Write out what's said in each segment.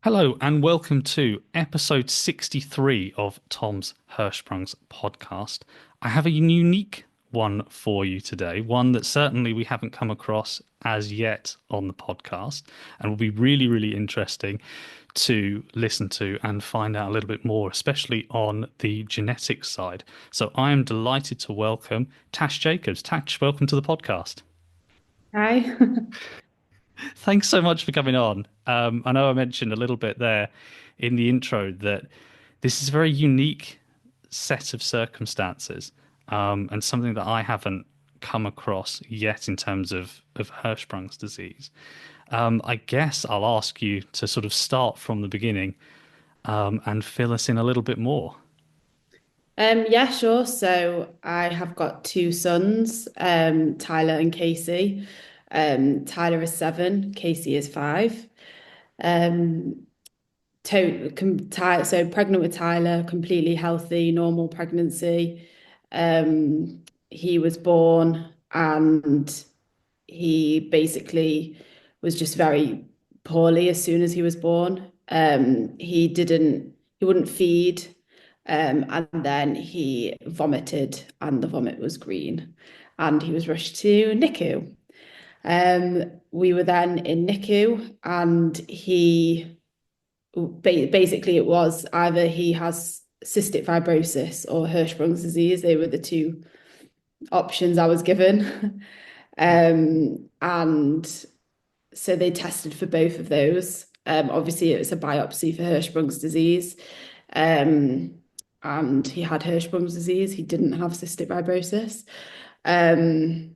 Hello and welcome to episode 63 of Tom's Hirschsprung's podcast. I have a unique one for you today, one that certainly we haven't come across as yet on the podcast, and will be really, really interesting to listen to and find out a little bit more, especially on the genetics side. So I am delighted to welcome Tash Jacobs. Tash, welcome to the podcast. Hi. Thanks so much for coming on. I know I mentioned a little bit there in the intro that this is a very unique set of circumstances, and something that I haven't come across yet in terms of Hirschsprung's disease. I guess I'll ask you to sort of start from the beginning, and fill us in a little bit more. Yeah, sure. So I have got two sons, Tyler and Casey. Tyler is 7, Casey is 5. Um, so pregnant with Tyler, completely healthy, normal pregnancy. He was born and he basically was just very poorly as soon as he was born. He wouldn't feed, and then he vomited, and the vomit was green, and he was rushed to NICU. We were then in NICU, and basically it was either he has cystic fibrosis or Hirschsprung's disease. They were the two options I was given. And so they tested for both of those. Obviously, it was a biopsy for Hirschsprung's disease. Um, and he had Hirschsprung's disease. He didn't have cystic fibrosis. Um,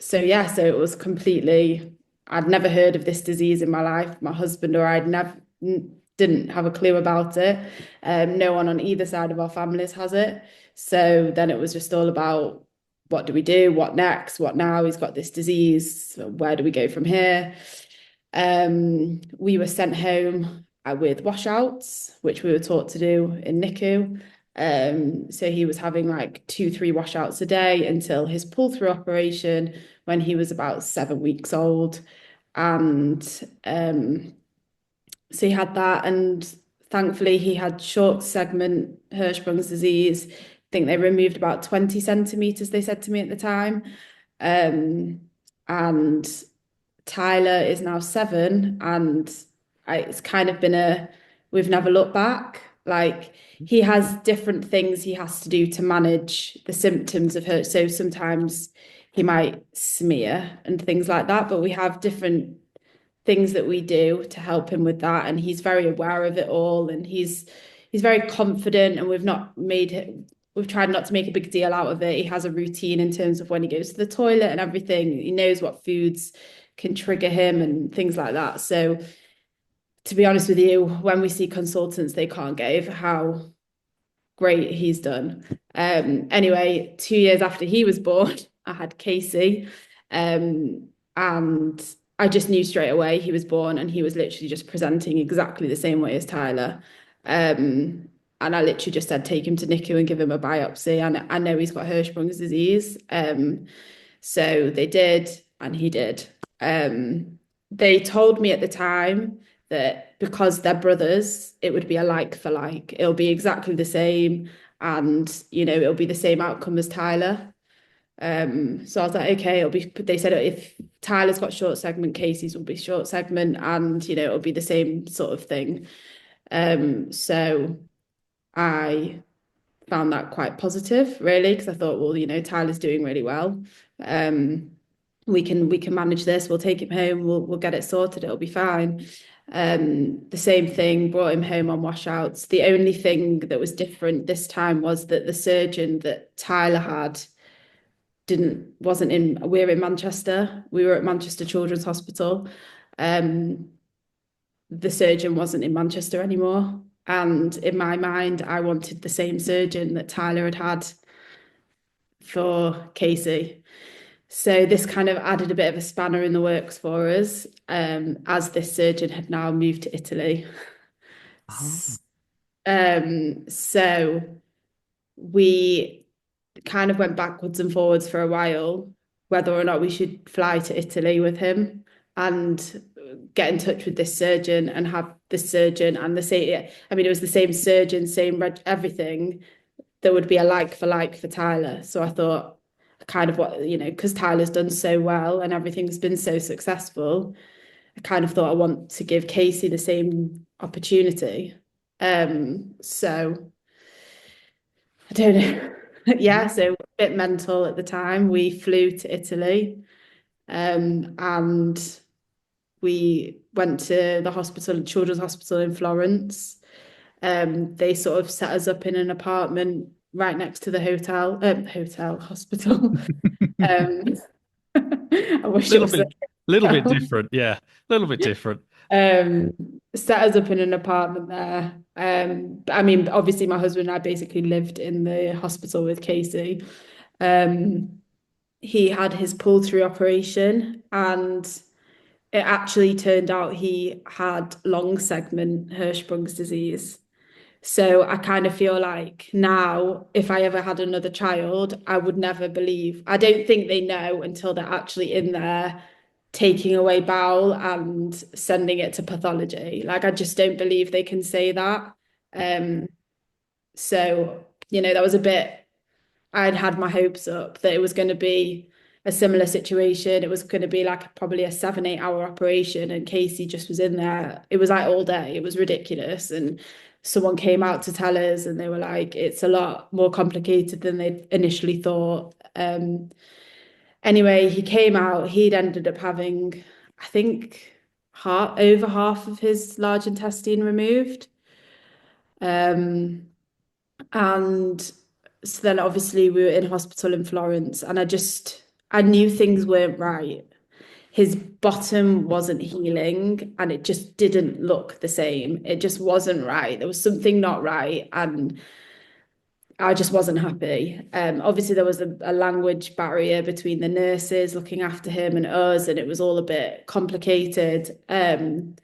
so it was completely, I'd never heard of this disease in my life. My husband or I'd never didn't have a clue about it. No one on either side of our families has it. So then it was just all about what do we do? What next? What now? He's got this disease. So where do we go from here? We were sent home with washouts, which we were taught to do in NICU. So he was having like 2, 3 washouts a day until his pull-through operation when he was about 7 weeks old. And so he had that, and thankfully he had short segment Hirschsprung's disease. I think they removed about 20 centimeters, they said to me at the time. And Tyler is now 7, and it's kind of been we've never looked back. Like he has different things he has to do to manage the symptoms of her. So sometimes he might smear and things like that, but we have different things that we do to help him with that, and he's very aware of it all, and he's very confident, and we've tried not to make a big deal out of it. He has a routine in terms of when he goes to the toilet and everything. He knows what foods can trigger him and things like that. So to be honest with you, when we see consultants, they can't get over how great he's done. Anyway, 2 years after he was born, I had Casey. And I just knew straight away he was born, and he was literally just presenting exactly the same way as Tyler. And I literally just said, take him to NICU and give him a biopsy. And I know he's got Hirschsprung's disease. So they did, and he did. They told me at the time that because they're brothers, it would be a like for like. It'll be exactly the same, and it'll be the same outcome as Tyler. So I was like, okay, it'll be. They said if Tyler's got short segment, Casey's will be short segment, and it'll be the same sort of thing. So I found that quite positive, really, because I thought, well, Tyler's doing really well. Um, we can manage this. We'll take him home. We'll get it sorted. It'll be fine. The same thing, brought him home on washouts. The only thing that was different this time was that the surgeon that Tyler had didn't wasn't in we're in Manchester. We were at Manchester Children's Hospital. Um, the surgeon wasn't in Manchester anymore. And in my mind, I wanted the same surgeon that Tyler had had for Casey. So this kind of added a bit of a spanner in the works for us, as this surgeon had now moved to Italy. Ah. So we kind of went backwards and forwards for a while, whether or not we should fly to Italy with him. And get in touch with this surgeon and have this surgeon and the same. I mean, it was the same surgeon, same everything. There would be a like for Tyler. So I thought, kind of what, because Tyler's done so well and everything's been so successful, I kind of thought I want to give Casey the same opportunity. So I don't know. Yeah, so a bit mental at the time. We flew to Italy, and we went to the hospital, Children's Hospital in Florence. They sort of set us up in an apartment right next to the hospital. Um, I wish it Little was a bit, little bit hotel. different. Yeah, a little bit different. Um, Set us up in an apartment there. But I mean, obviously, my husband and I basically lived in the hospital with Casey. Um, he had his pull-through operation, and it actually turned out he had long segment Hirschsprung's disease. So I kind of feel like now, if I ever had another child, I would never believe. I don't think they know until they're actually in there taking away bowel and sending it to pathology. Like I just don't believe they can say that. Um, so that was a bit. I'd had my hopes up that it was going to be a similar situation. It was going to be like probably a 7, 8 hour operation, and Casey just was in there. It was like all day. It was ridiculous. And someone came out to tell us, and they were like, it's a lot more complicated than they initially thought. Anyway, he came out. He'd ended up having, I think, over half of his large intestine removed. Um, and so then obviously we were in hospital in Florence, and I knew things weren't right. His bottom wasn't healing, and it just didn't look the same. It just wasn't right. There was something not right, and I just wasn't happy. Obviously there was a language barrier between the nurses looking after him and us, and it was all a bit complicated. But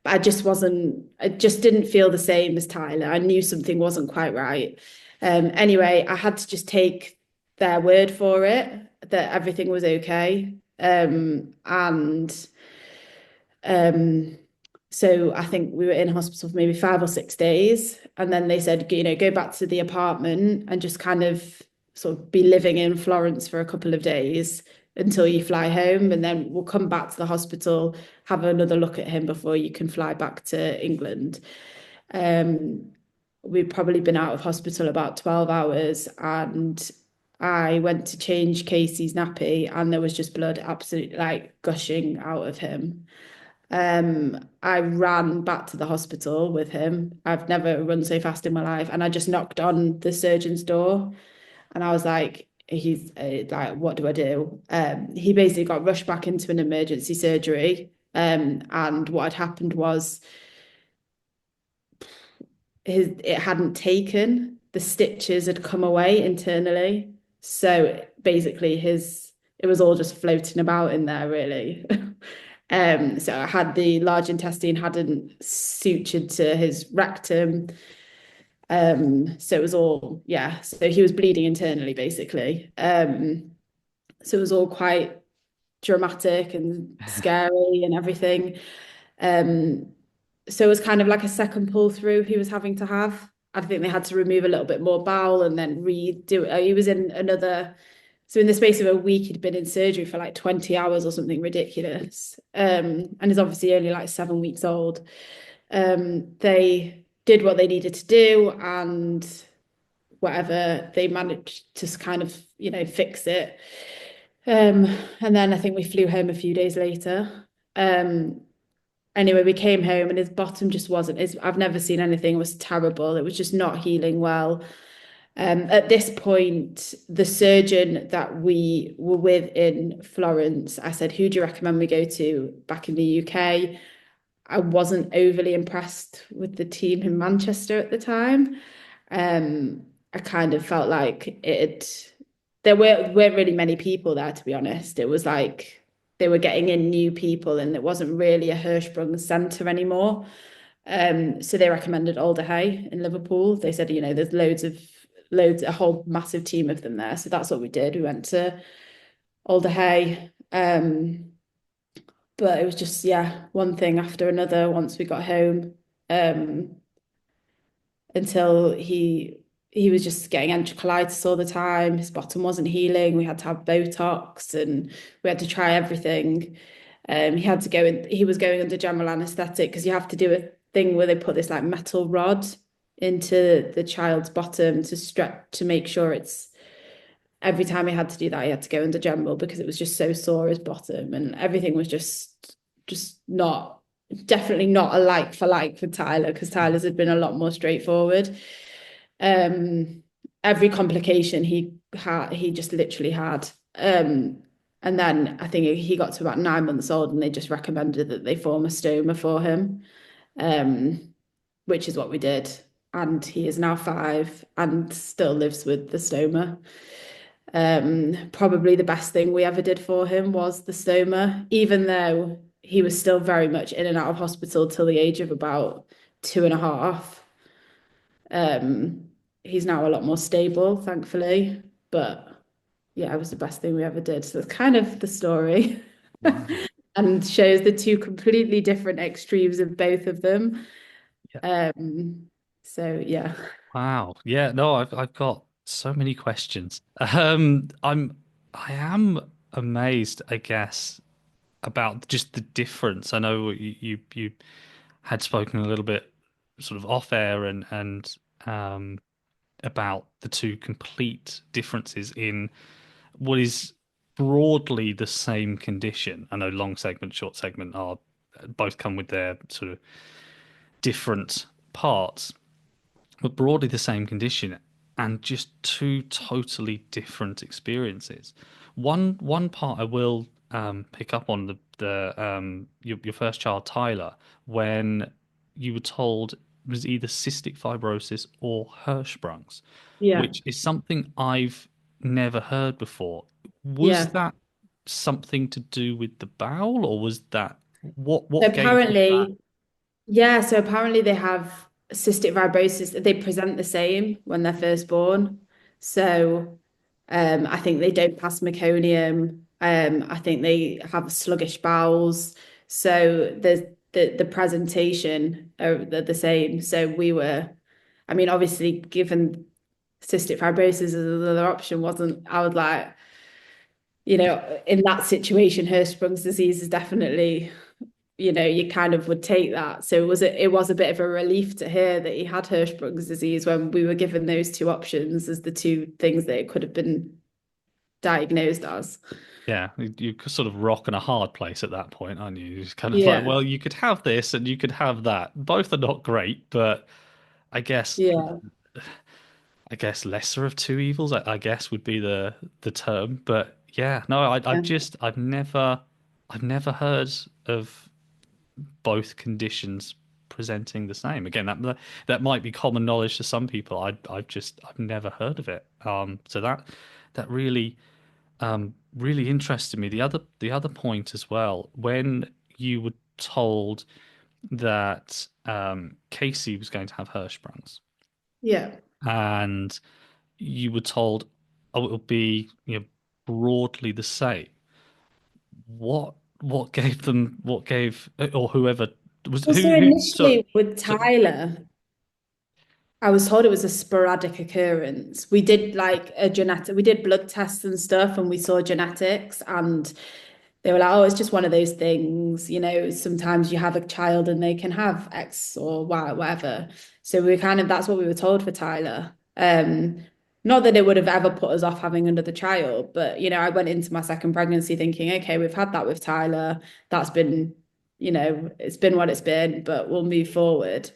I just didn't feel the same as Tyler. I knew something wasn't quite right. Anyway, I had to just take their word for it that everything was okay. And um, so I think we were in hospital for maybe 5 or 6 days. And then they said, go back to the apartment and just kind of sort of be living in Florence for a couple of days until you fly home. And then we'll come back to the hospital, have another look at him before you can fly back to England. Um, we'd probably been out of hospital about 12 hours, and I went to change Casey's nappy, and there was just blood absolutely like gushing out of him. I ran back to the hospital with him. I've never run so fast in my life. And I just knocked on the surgeon's door, and I was like, he's like, what do I do? He basically got rushed back into an emergency surgery. And what had happened was it hadn't taken, the stitches had come away internally. So basically it was all just floating about in there really. So I had the large intestine hadn't sutured to his rectum. So it was all, yeah. So he was bleeding internally, basically. So it was all quite dramatic and scary and everything. Um, so it was kind of like a second pull through he was having to have. I think they had to remove a little bit more bowel and then redo it. He was in so in the space of a week, he'd been in surgery for like 20 hours or something ridiculous. And is obviously only like 7 weeks old. They did what they needed to do, and whatever, they managed to kind of, fix it. And then I think we flew home a few days later. Anyway, we came home, and his bottom just wasn't, I've never seen anything, it was terrible. It was just not healing well. At this point, the surgeon that we were with in Florence, I said, who do you recommend we go to back in the UK? I wasn't overly impressed with the team in Manchester at the time. I kind of felt like there weren't really many people there, to be honest. It was like they were getting in new people, and it wasn't really a Hirschsprung centre anymore. So they recommended Alder Hey in Liverpool. They said, there's a whole massive team of them there. So that's what we did. We went to Alder Hey. But it was just, yeah, one thing after another once we got home, um, until he was just getting enterocolitis all the time. His bottom wasn't healing. We had to have Botox and we had to try everything. He had to go in, he was going under general anesthetic because you have to do a thing where they put this like metal rod into the child's bottom to stretch to make sure it's every time he had to do that, he had to go under general because it was just so sore his bottom and everything was just not definitely not a like for like for Tyler because Tyler's had been a lot more straightforward. Um, every complication he just literally had. And then I think he got to about 9 months old and they just recommended that they form a stoma for him, um, which is what we did. And he is now 5 and still lives with the stoma. Probably the best thing we ever did for him was the stoma, even though he was still very much in and out of hospital till the age of about 2.5. He's now a lot more stable, thankfully. But yeah, it was the best thing we ever did. So it's kind of the story Wow. and shows the two completely different extremes of both of them. Yeah. So yeah. Wow. Yeah, no, I've got so many questions. I am amazed, I guess, about just the difference. I know you had spoken a little bit sort of off air and about the two complete differences in what is broadly the same condition. I know long segment, short segment are both come with their sort of different parts, but broadly the same condition and just two totally different experiences. One part I will pick up on the your first child Tyler when you were told it was either cystic fibrosis or Hirschsprung's, Yeah. which is something I've never heard before. Was Yeah. that something to do with the bowel, or was that So what gave you that? apparently, yeah, so apparently they have cystic fibrosis. They present the same when they're first born. So I think they don't pass meconium. I think they have sluggish bowels. So there's the presentation are the same. So we were, I mean, obviously given cystic fibrosis as another option wasn't, I would like, in that situation, Hirschsprung's disease is definitely you kind of would take that. So it was a bit of a relief to hear that he had Hirschsprung's disease when we were given those two options as the two things that it could have been diagnosed as. Yeah, you're sort of rock and a hard place at that point, aren't you? You're just kind of like, Yeah, well, you could have this and you could have that. Both are not great, but I guess yeah, I guess lesser of two evils, I guess would be the term. But yeah, no, yeah, I've never heard of both conditions presenting the same. Again, that might be common knowledge to some people. I've never heard of it. So that really really interested me. The other point as well, when you were told that Casey was going to have Hirschsprung's, yeah. and you were told, oh, it'll be broadly the same. What gave them? What gave or whoever was Well, so who? So initially with so Tyler, I was told it was a sporadic occurrence. We did like a genetic, we did blood tests and stuff, and we saw genetics, and they were like, oh, it's just one of those things, sometimes you have a child and they can have X or Y, whatever. So we kind of, that's what we were told for Tyler. Not that it would have ever put us off having another child, but, I went into my second pregnancy thinking, okay, we've had that with Tyler. That's been, it's been what it's been, but we'll move forward.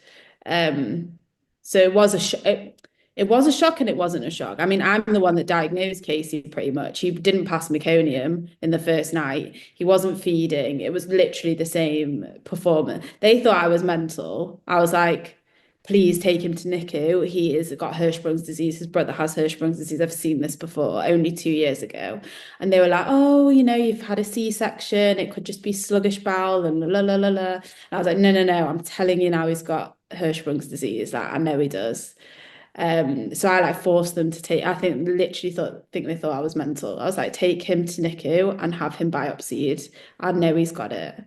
Um, so it was a shock and it wasn't a shock. I mean, I'm the one that diagnosed Casey pretty much. He didn't pass meconium in the first night. He wasn't feeding. It was literally the same performance. They thought I was mental. I was like, please take him to NICU. He has got Hirschsprung's disease. His brother has Hirschsprung's disease. I've seen this before, only 2 years ago. And they were like, oh, you've had a C-section. It could just be sluggish bowel and la la la la. And I was like, no, no, no. I'm telling you now, he's got Hirschsprung's disease. Like, I know he does. So I like forced them to take. I think literally think they thought I was mental. I was like, take him to NICU and have him biopsied. I know he's got it.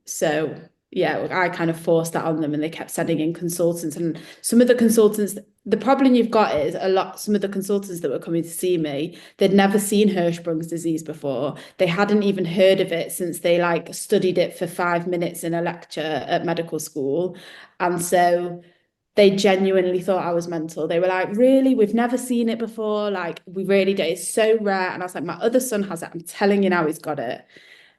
So yeah, I kind of forced that on them, and they kept sending in consultants. And some of the consultants, the problem you've got is a lot. Some of the consultants that were coming to see me, they'd never seen Hirschsprung's disease before. They hadn't even heard of it since they like studied it for 5 minutes in a lecture at medical school, and so they genuinely thought I was mental. They were like, really? We've never seen it before. Like, we really do. It's so rare. And I was like, my other son has it. I'm telling you now, he's got it.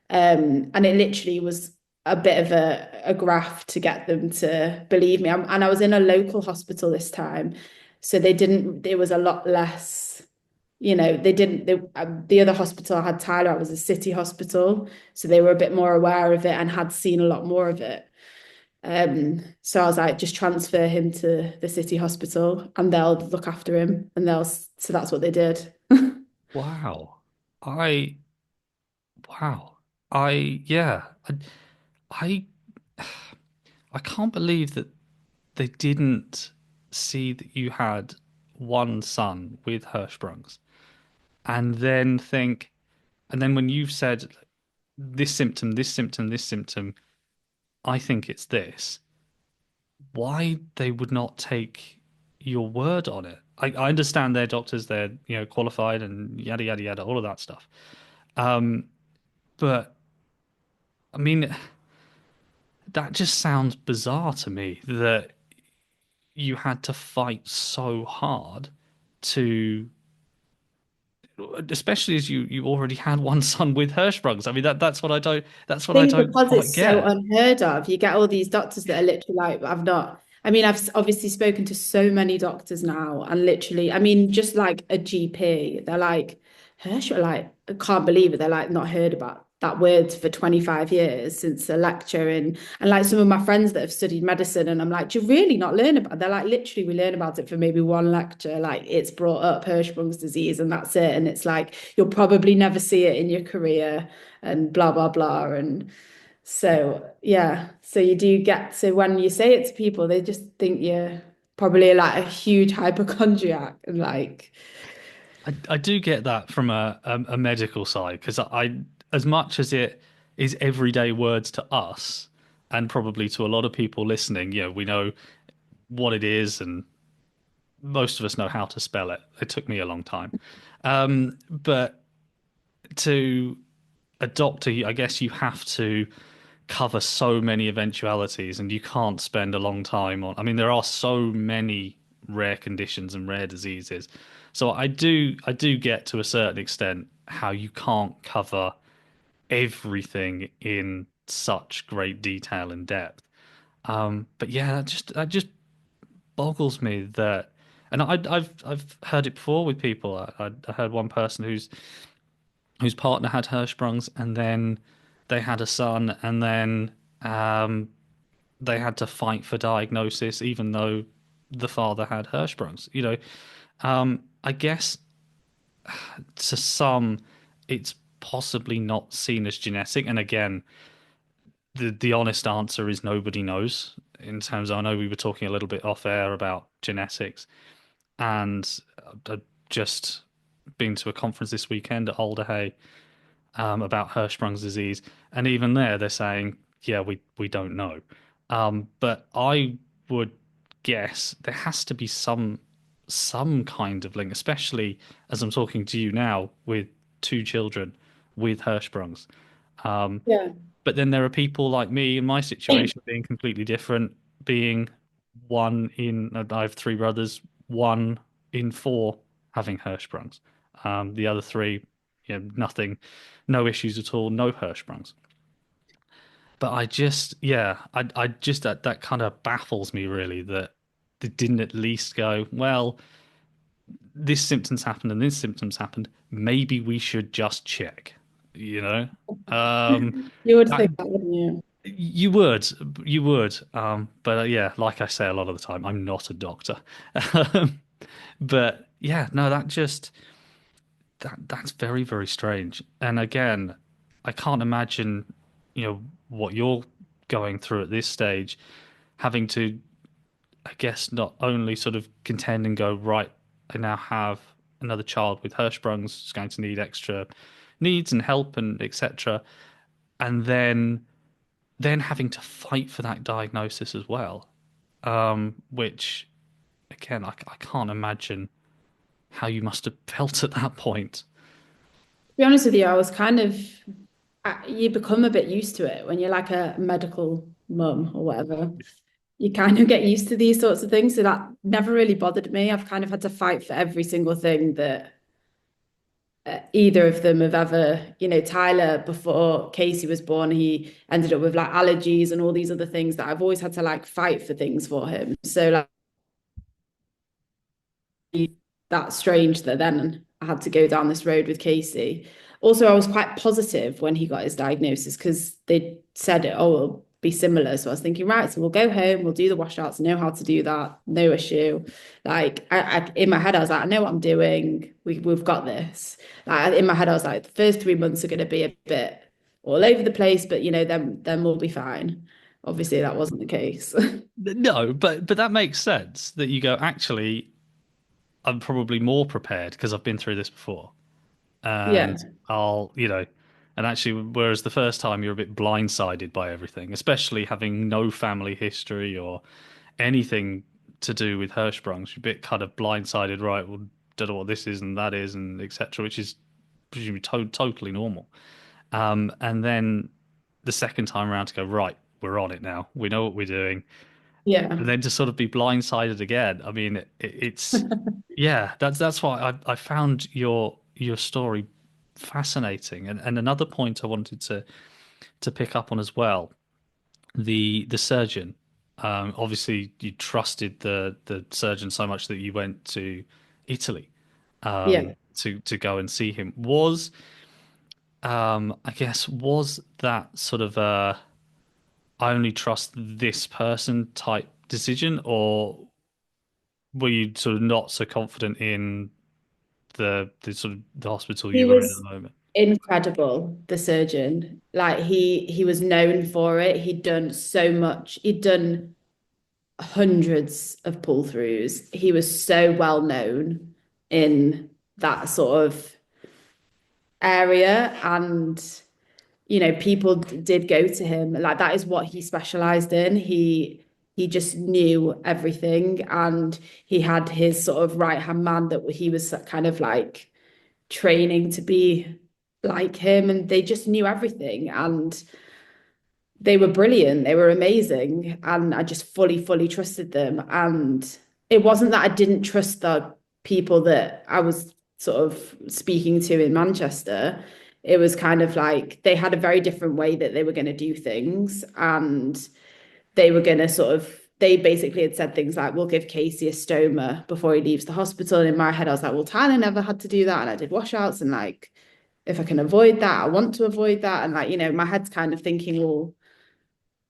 And it literally was a bit of a graft to get them to believe me. And I was in a local hospital this time. So they didn't, it was a lot less, they didn't, the other hospital I had Tyler, I was a city hospital. So they were a bit more aware of it and had seen a lot more of it. So I was like, just transfer him to the city hospital and they'll look after him. So that's what they did. Wow. I wow. Yeah. I I can't believe that they didn't see that you had one son with Hirschsprung's and then think, and then when you've said this symptom, this symptom, this symptom, I think it's this, why they would not take your word on it. I understand they're doctors, they're, qualified and yada, yada, yada, all of that stuff. Um, but I mean, that just sounds bizarre to me that you had to fight so hard to, especially as you already had one son with Hirschsprung's. I mean that's what I Think don't because quite it's so get. unheard of, you get all these doctors that are literally like, I've not. I mean, obviously spoken to so many doctors now, and literally, I mean, just like a GP, they're like, Herschel, like, I can't believe it. They're like, not heard about that word for 25 years since a lecture. And like some of my friends that have studied medicine, and I'm like, do you really not learn about it? They're like, literally, we learn about it for maybe one lecture. Like, it's brought up Hirschsprung's disease, and that's it. And it's like, you'll probably never see it in your career and blah blah blah. And so yeah, so you do get, so when you say it to people, they just think you're probably like a huge hypochondriac and like I do get that from a medical side because as much as it is everyday words to us and probably to a lot of people listening, we know what it is and most of us know how to spell it. It took me a long time. But to a doctor, I guess you have to cover so many eventualities and you can't spend a long time on. I mean, there are so many rare conditions and rare diseases. So I do get to a certain extent how you can't cover everything in such great detail and depth. But yeah, that just boggles me that, and I've heard it before with people. I heard one person whose partner had Hirschsprung's, and then they had a son, and then um, they had to fight for diagnosis, even though the father had Hirschsprung's. I guess to some, it's possibly not seen as genetic, and again, the honest answer is nobody knows. In terms of, I know we were talking a little bit off air about genetics, and I've just been to a conference this weekend at Alder Hey about Hirschsprung's disease, and even there they're saying, yeah, we don't know. But I would guess there has to be some kind of link, especially as I'm talking to you now with two children with Hirschsprung's. yeah. But then there are people like me in my situation being completely different, being one in, I have three brothers, one in four having Hirschsprung's. The other three, nothing, no issues at all, no Hirschsprung's. But I just that kind of baffles me really that they didn't at least go, well, this symptoms happened and this symptoms happened. Maybe we should just check, you know? Um, You would I, think that, wouldn't you? You would, you would. But yeah, like I say a lot of the time, I'm not a doctor. Um, but yeah, no, that's very, very strange. And again, I can't imagine, what you're going through at this stage, having to I guess, not only sort of contend and go, right, I now have another child with Hirschsprung's who's going to need extra needs and help and etc. And then having to fight for that diagnosis as well, which again, I can't imagine how you must have felt at that point. be honest with you, I was kind of, you become a bit used to it when you're like a medical mum or whatever. You kind of get used to these sorts of things. So that never really bothered me. I've kind of had to fight for every single thing that either of them have ever, Tyler, before Casey was born, he ended up with like allergies and all these other things that I've always had to like fight for things for him. So like, that's strange that then I had to go down this road with Casey. Also, I was quite positive when he got his diagnosis because they said, oh, it'll be similar. So I was thinking, right, so we'll go home, we'll do the washouts, know how to do that, no issue. Like in my head, I was like, I know what I'm doing. We've got this. Like in my head, I was like, the first 3 months are going to be a bit all over the place, but then we'll be fine. Obviously, that wasn't the case. No, but that makes sense that you go, actually, I'm probably more prepared because I've been through this before. And Yeah, and actually, whereas the first time you're a bit blindsided by everything, especially having no family history or anything to do with Hirschsprungs, you're a bit kind of blindsided, right? Well, don't know what this is and that is and etc., which is presumably totally normal. And then the second time around to go, right, we're on it now. We know what we're doing. yeah. And then to sort of be blindsided again. I mean, it's yeah, that's why I found your story fascinating. And another point I wanted to pick up on as well, the surgeon. Obviously, you trusted the surgeon so much that you went to Italy Yeah. to go and see him. I guess was that sort of a I only trust this person type decision, or were you sort of not so confident in the sort of the hospital He you were in at was the moment? incredible, the surgeon. Like he was known for it. He'd done so much. He'd done hundreds of pull-throughs. He was so well known in that sort of area. And, people did go to him. Like that is what he specialized in. He just knew everything. And he had his sort of right-hand man that he was kind of like training to be like him, and they just knew everything, and they were brilliant, they were amazing, and I just fully trusted them. And it wasn't that I didn't trust the people that I was sort of speaking to in Manchester. It was kind of like they had a very different way that they were going to do things, and they were going to sort of they basically had said things like, we'll give Casey a stoma before he leaves the hospital. And in my head, I was like, well, Tyler never had to do that. And I did washouts. And like, if I can avoid that, I want to avoid that. And like, my head's kind of thinking, well,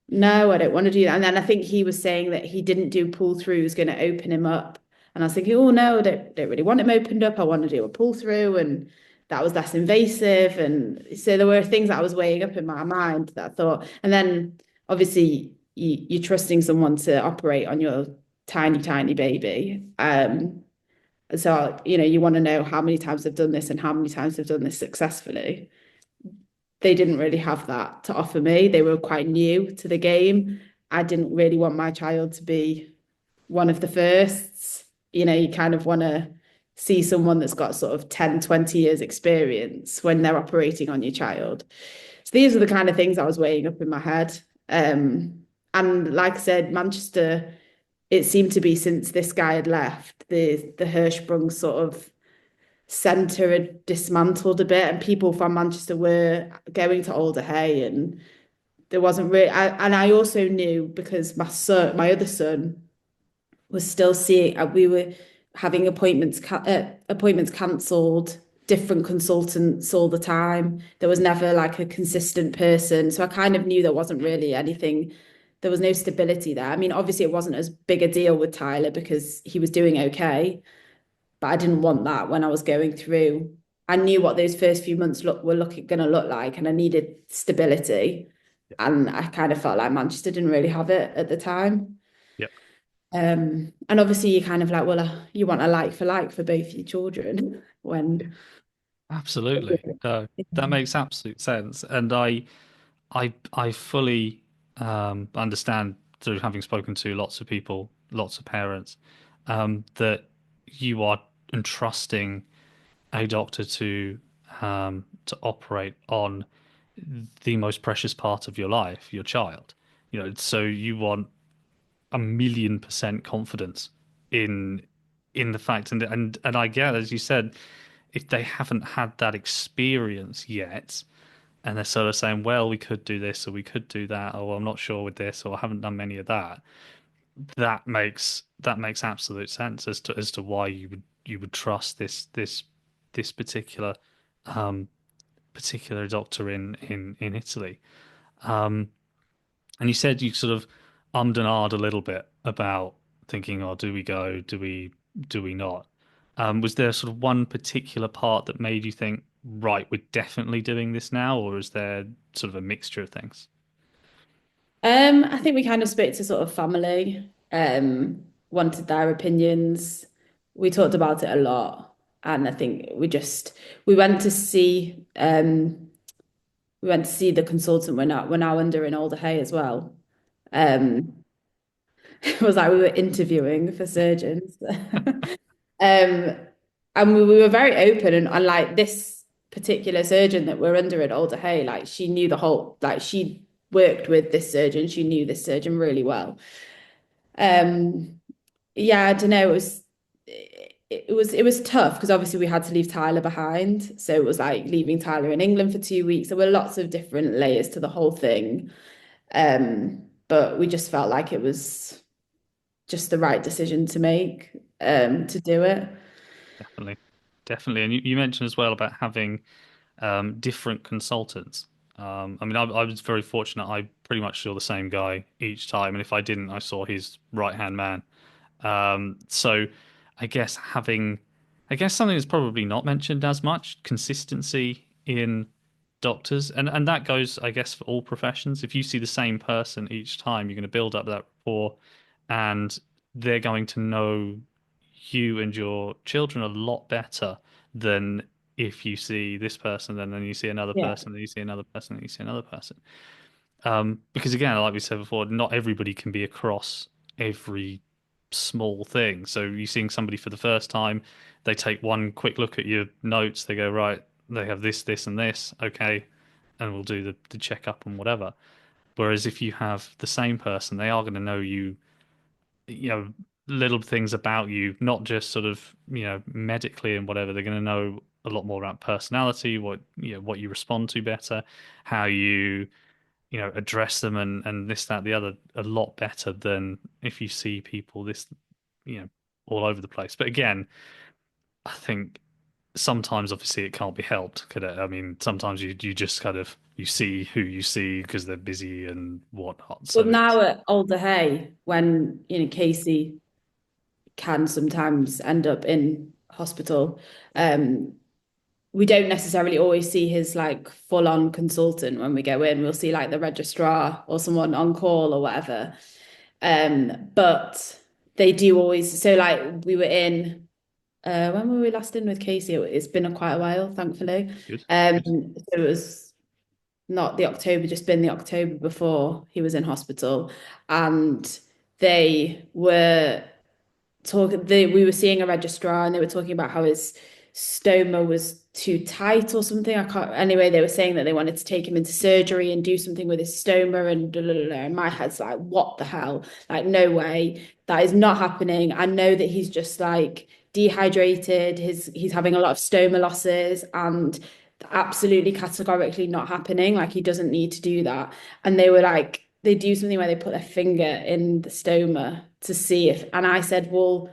no, I don't want to do that. And then I think he was saying that he didn't do pull through, was going to open him up. And I was thinking, oh no, don't really want him opened up. I want to do a pull through, and that was less invasive. And so there were things that I was weighing up in my mind that I thought, and then obviously you're trusting someone to operate on your tiny baby. So you want to know how many times they've done this and how many times they've done this successfully. They didn't really have that to offer me. They were quite new to the game. I didn't really want my child to be one of the firsts. You kind of want to see someone that's got sort of 10, 20 years experience when they're operating on your child. So these are the kind of things I was weighing up in my head. And like I said, Manchester, it seemed to be since this guy had left, the Hirschsprung sort of centre had dismantled a bit, and people from Manchester were going to Alder Hey, and there wasn't really. And I also knew because my other son, was still seeing. We were having appointments cancelled, different consultants all the time. There was never like a consistent person, so I kind of knew there wasn't really anything. There was no stability there. I mean, obviously, it wasn't as big a deal with Tyler because he was doing okay, but I didn't want that when I was going through. I knew what those first few months were looking going to look like, and I needed stability. Yep. And I kind of felt like Manchester didn't really have it at the time. Yep. And obviously you kind of like, well, you want a like for like for both your children when Absolutely. That makes absolute sense. And I fully understand through having spoken to lots of people, lots of parents, that you are entrusting a doctor to operate on the most precious part of your life, your child. So you want 1,000,000% confidence in in the fact, and I get, as you said, if they haven't had that experience yet, and they're sort of saying, well, we could do this or we could do that, or I'm not sure with this, or I haven't done many of that. That makes absolute sense as to why you would trust this um particular doctor in Italy. Um, and you said you sort of ummed and ahed a little bit about thinking, oh, do we go? Do we not? Was there sort of one particular part that made you think, right, we're definitely doing this now, or is there sort of a mixture of things? I think we kind of spoke to sort of family, wanted their opinions. We talked about it a lot, and I think we went to see the consultant. We're now under in Alder Hey as well. Um, it was like we were interviewing for surgeons. Um, and we were very open and like this particular surgeon that we're under at Alder Hey, like she knew like she worked with this surgeon, she knew this surgeon really well. Um, yeah, I don't know, it was tough because obviously we had to leave Tyler behind. So it was like leaving Tyler in England for 2 weeks. There were lots of different layers to the whole thing. But we just felt like it was just the right decision to make, to do it. Definitely, definitely. And you mentioned as well about having different consultants. I mean, I was very fortunate. I pretty much saw the same guy each time, and if I didn't, I saw his right hand man. So I guess something that's probably not mentioned as much, consistency in doctors, and that goes, I guess, for all professions. If you see the same person each time, you're going to build up that rapport, and they're going to know you and your children a lot better than if you see this person, then you see another Yeah. person, then you see another person, then you see another person. Because again, like we said before, not everybody can be across every small thing. So you're seeing somebody for the first time, they take one quick look at your notes, they go, right, they have this, this, and this, okay, and we'll do the checkup and whatever. Whereas if you have the same person, they are going to know you, little things about you, not just sort of, medically and whatever. They're going to know a lot more about personality, what you respond to better, how you address them and this, that, the other a lot better than if you see people you know, all over the place. But again, I think sometimes obviously it can't be helped, could it? I mean, sometimes you just kind of you see who you see because they're busy and whatnot. Well, So now it's at Alder Hey, when Casey can sometimes end up in hospital, um, we don't necessarily always see his like full-on consultant when we go in. We'll see like the registrar or someone on call or whatever. But they do always. So like we were in. When were we last in with Casey? It's been quite a while, thankfully. good. Good. So it was not the October, just been the October before he was in hospital, and they were we were seeing a registrar and they were talking about how his stoma was too tight or something. I can't, anyway, they were saying that they wanted to take him into surgery and do something with his stoma and blah, blah, blah. And my head's like, what the hell? Like, no way. That is not happening. I know that he's just like dehydrated. He's having a lot of stoma losses and absolutely categorically not happening. Like he doesn't need to do that. And they were like, they do something where they put their finger in the stoma to see if, and I said, well,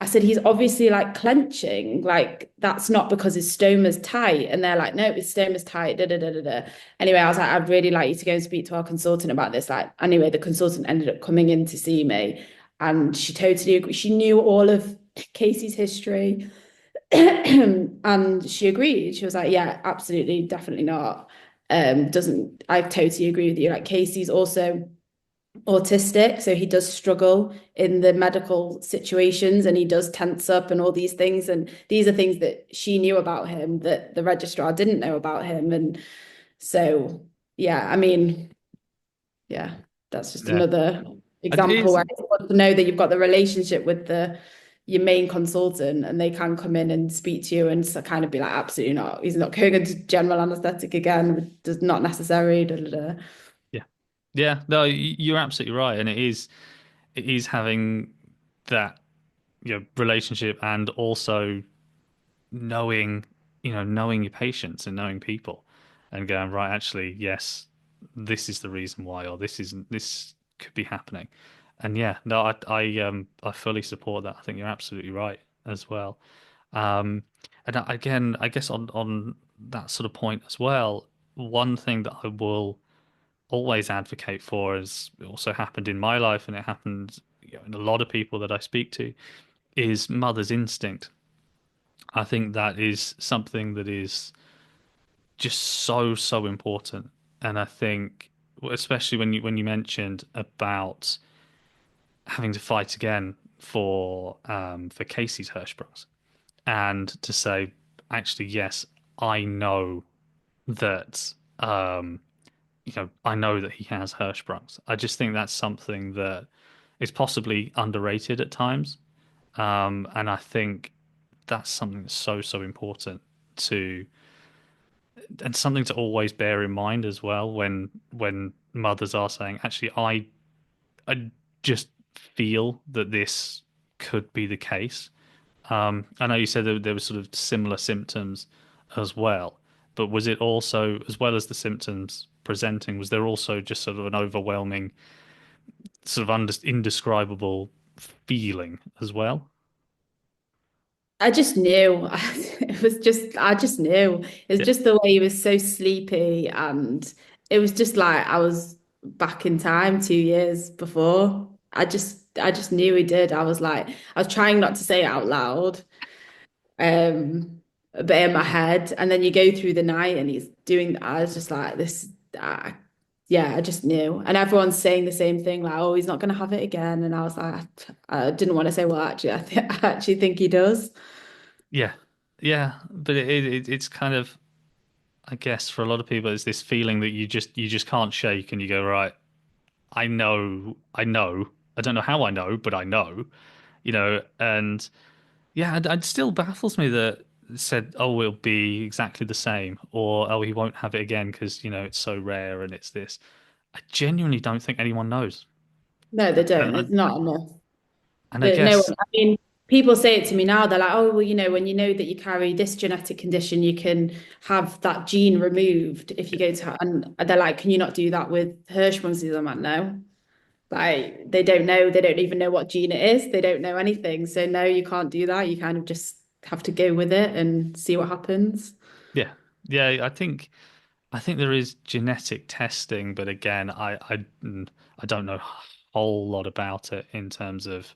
I said, he's obviously like clenching, like that's not because his stoma's tight. And they're like, no, his stoma's tight. Da, da, da, da, da. Anyway, I was like, I'd really like you to go and speak to our consultant about this. Like, anyway, the consultant ended up coming in to see me and she totally agreed. She knew all of Casey's history and she agreed. She was like, yeah, absolutely, definitely not. Doesn't I totally agree with you. Like Casey's also autistic, so he does struggle in the medical situations and he does tense up and all these things. And these are things that she knew about him that the registrar didn't know about him. And so, yeah, I mean, yeah, that's just Yeah. another It example is. where it's good to know that you've got the relationship with the your main consultant and they can come in and speak to you and so kind of be like, absolutely not. He's not going into general anesthetic again. Does not necessary. Da, da, da. Yeah. Yeah. No, you're absolutely right. And it is having that, relationship and also knowing, knowing your patients and knowing people and going, right, actually, yes, this is the reason why, or this could be happening. And yeah, no, I fully support that. I think you're absolutely right as well. And again, I guess on that sort of point as well, one thing that I will always advocate for has also happened in my life, and it happened, in a lot of people that I speak to, is mother's instinct. I think that is something that is just so important, and I think especially when you mentioned about having to fight again for Casey's Hirschsprungs, and to say, actually, yes, I know that I know that he has Hirschsprungs. I just think that's something that is possibly underrated at times, and I think that's something that's so important to and something to always bear in mind as well when mothers are saying, actually, I just feel that this could be the case. I know you said there were sort of similar symptoms as well, but was it also, as well as the symptoms presenting, was there also just sort of an overwhelming, sort of indescribable feeling as well? I just knew. I just knew. It was Yeah, just the way he was so sleepy. And it was just like I was back in time 2 years before. I just knew he did. I was like, I was trying not to say it out loud, but in my head. And then you go through the night and he's doing, I was just like, uh, yeah, I just knew. And everyone's saying the same thing, like, oh, he's not going to have it again. And I was like, I didn't want to say, well, actually, I actually think he does. yeah, yeah. But it's kind of, I guess, for a lot of people, it's this feeling that you just can't shake, and you go, right, I know, I don't know how I know, but I know, and yeah, it still baffles me that it said, oh, it'll be exactly the same, or oh, he won't have it again because it's so rare and it's this. I genuinely don't think anyone knows, No, they and don't. There's not enough. I No guess one, I mean, people say it to me now. They're like, oh, well, when you know that you carry this genetic condition, you can have that gene removed if you go to, and they're like, can you not do that with Hirschsprung's disease? I'm like, no. Like, they don't know. They don't even know what gene it is. They don't know anything. So, no, you can't do that. You kind of just have to go with it and see what happens. yeah, yeah. I think there is genetic testing, but again, I don't know a whole lot about it in terms of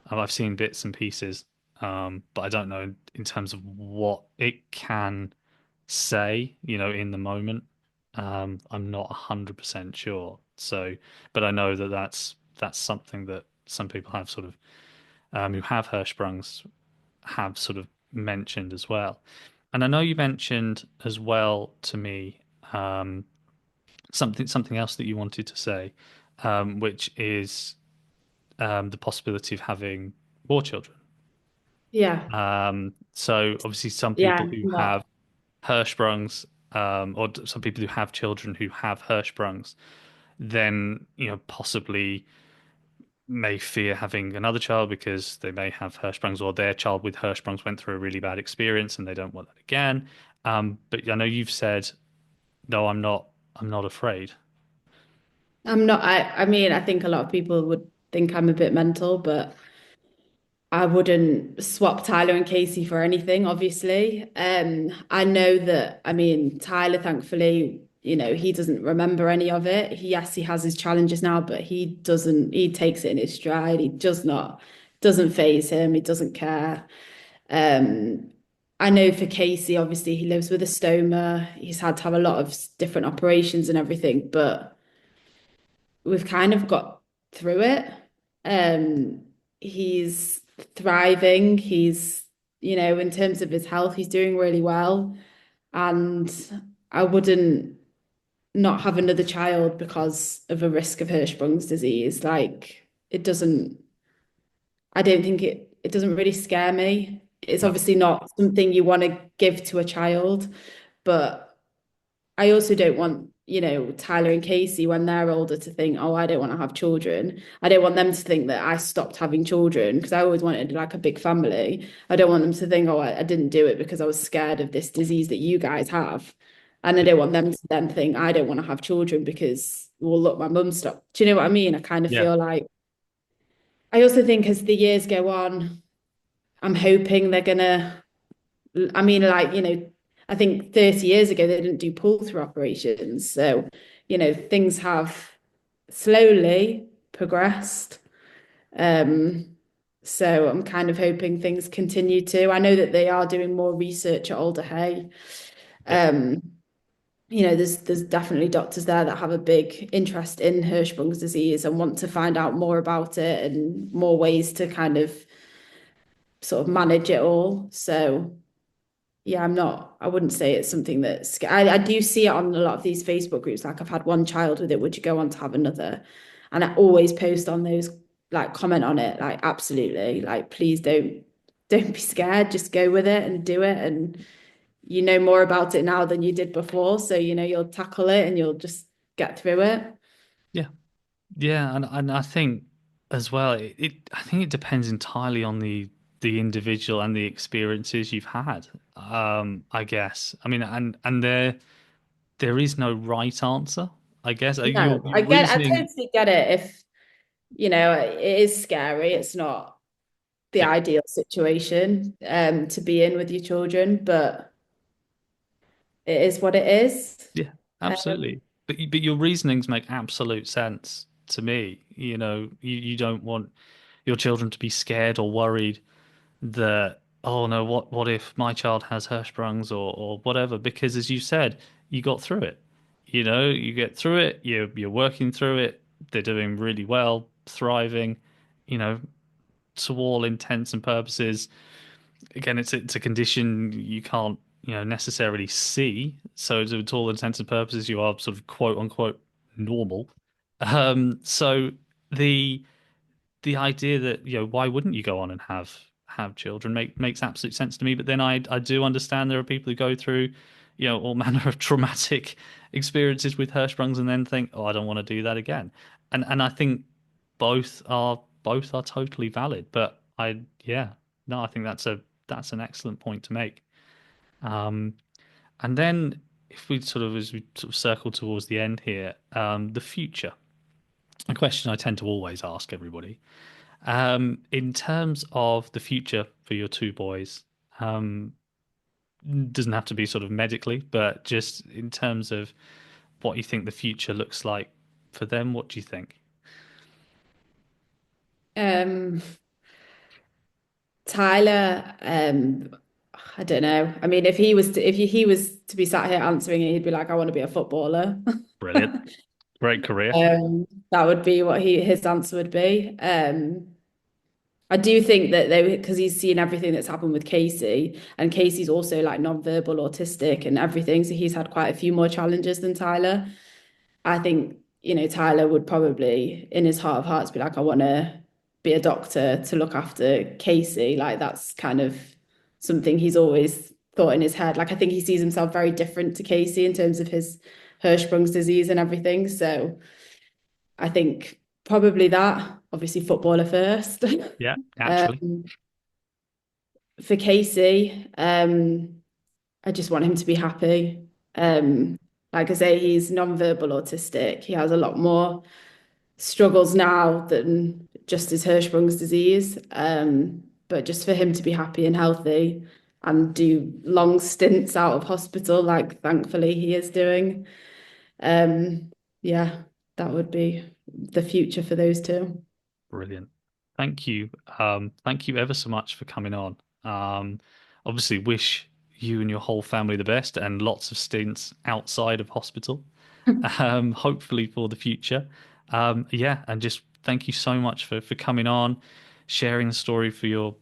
I've seen bits and pieces, but I don't know in terms of what it can say, in the moment. I'm not 100% sure. So, but I know that that's something that some people have sort of who have Hirschsprungs have sort of mentioned as well. And I know you mentioned as well to me um, something else that you wanted to say, which is the possibility of having more children. Yeah. So obviously, some people Yeah. who Not. have Hirschsprungs, or some people who have children who have Hirschsprungs, then possibly may fear having another child because they may have Hirschsprungs, or their child with Hirschsprungs went through a really bad experience and they don't want that again. But I know you've said, no, I'm not afraid. I'm not. I mean, I think a lot of people would think I'm a bit mental, but I wouldn't swap Tyler and Casey for anything, obviously. I know that, I mean, Tyler, thankfully, he doesn't remember any of it. Yes, he has his challenges now, but he takes it in his stride. He doesn't phase him. He doesn't care. Um, I know for Casey, obviously, he lives with a stoma. He's had to have a lot of different operations and everything, but we've kind of got through it. Um, he's thriving. In terms of his health, he's doing really well. And I wouldn't not have another child because of a risk of Hirschsprung's disease. Like I don't think it doesn't really scare me. It's No. obviously not something you want to give to a child, but I also don't want, Tyler and Casey when they're older to think, oh, I don't want to have children. I don't want them to think that I stopped having children because I always wanted like a big family. I don't want them to think, oh, I didn't do it because I was scared of this disease that you guys have. And I Yeah. don't want them to then think I don't want to have children because, well, look, my mum stopped. Do you know what I mean? I kind of Yeah. feel like I also think as the years go on, I'm hoping they're gonna, I mean, like, I think 30 years ago they didn't do pull-through operations. So, things have slowly progressed. Um, so I'm kind of hoping things continue to. I know that they are doing more research at Alder Hey. Yeah. Um, there's definitely doctors there that have a big interest in Hirschsprung's disease and want to find out more about it and more ways to kind of sort of manage it all. So yeah, I wouldn't say it's something that's, I do see it on a lot of these Facebook groups. Like I've had one child with it, would you go on to have another? And I always post on those, like comment on it, like absolutely, like please don't be scared, just go with it and do it. And you know more about it now than you did before. So, you'll tackle it and you'll just get through it. Yeah. Yeah, and I think as well, I think it depends entirely on the individual and the experiences you've had. I guess. I mean, and there is no right answer. I guess No, your I reasoning. totally get it if, it is scary. It's not the Yeah, ideal situation to be in with your children, but it is what it is. yeah, Um, absolutely. But your reasonings make absolute sense to me. You don't want your children to be scared or worried that, oh no, what if my child has Hirschsprung's or whatever, because as you said, you got through it. You get through it, you're working through it, they're doing really well, thriving, you know, to all intents and purposes. Again, it's a condition you can't, necessarily see. So to all intents and purposes, you are sort of quote unquote normal. So the the idea that why wouldn't you go on and have children makes absolute sense to me. But then I do understand there are people who go through all manner of traumatic experiences with Hirschsprungs and then think, oh, I don't want to do that again. And I think both are totally valid. But I yeah no I think that's an excellent point to make. Um, and then if we sort of as we sort of circle towards the end here, the future. A question I tend to always ask everybody. In terms of the future for your two boys, um, doesn't have to be sort of medically, but just in terms of what you think the future looks like for them, what do you think? um, Tyler, I don't know. I mean, if he was to be sat here answering it, he'd be like, I want to be a footballer. Brilliant. Great career. That would be what his answer would be. I do think that because he's seen everything that's happened with Casey, and Casey's also like non-verbal autistic and everything, so he's had quite a few more challenges than Tyler. I think, Tyler would probably, in his heart of hearts, be like, I want to be a doctor to look after Casey. Like that's kind of something he's always thought in his head. Like I think he sees himself very different to Casey in terms of his Hirschsprung's disease and everything. So I think probably that, obviously footballer first. Yeah, naturally. Um, for Casey, I just want him to be happy. Like I say, he's non-verbal autistic. He has a lot more struggles now than just his Hirschsprung's disease. But just for him to be happy and healthy and do long stints out of hospital, like thankfully he is doing. Um, yeah, that would be the future for those two. Brilliant. Thank you. Thank you ever so much for coming on. Obviously, wish you and your whole family the best and lots of stints outside of hospital. Hopefully for the future. Yeah, and just thank you so much for coming on, sharing the story for your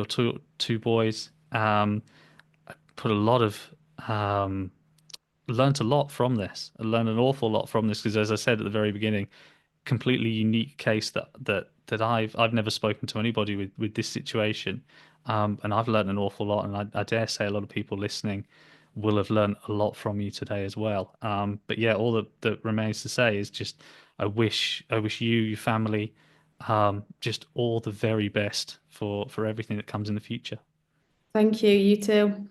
two boys. Put a lot of um, learned a lot from this. I learned an awful lot from this because, as I said at the very beginning, completely unique case that I've never spoken to anybody with this situation, and I've learned an awful lot, and I dare say a lot of people listening will have learned a lot from you today as well. But yeah, all that remains to say is just I wish you, your family, just all the very best for everything that comes in the future. Thank you, you too.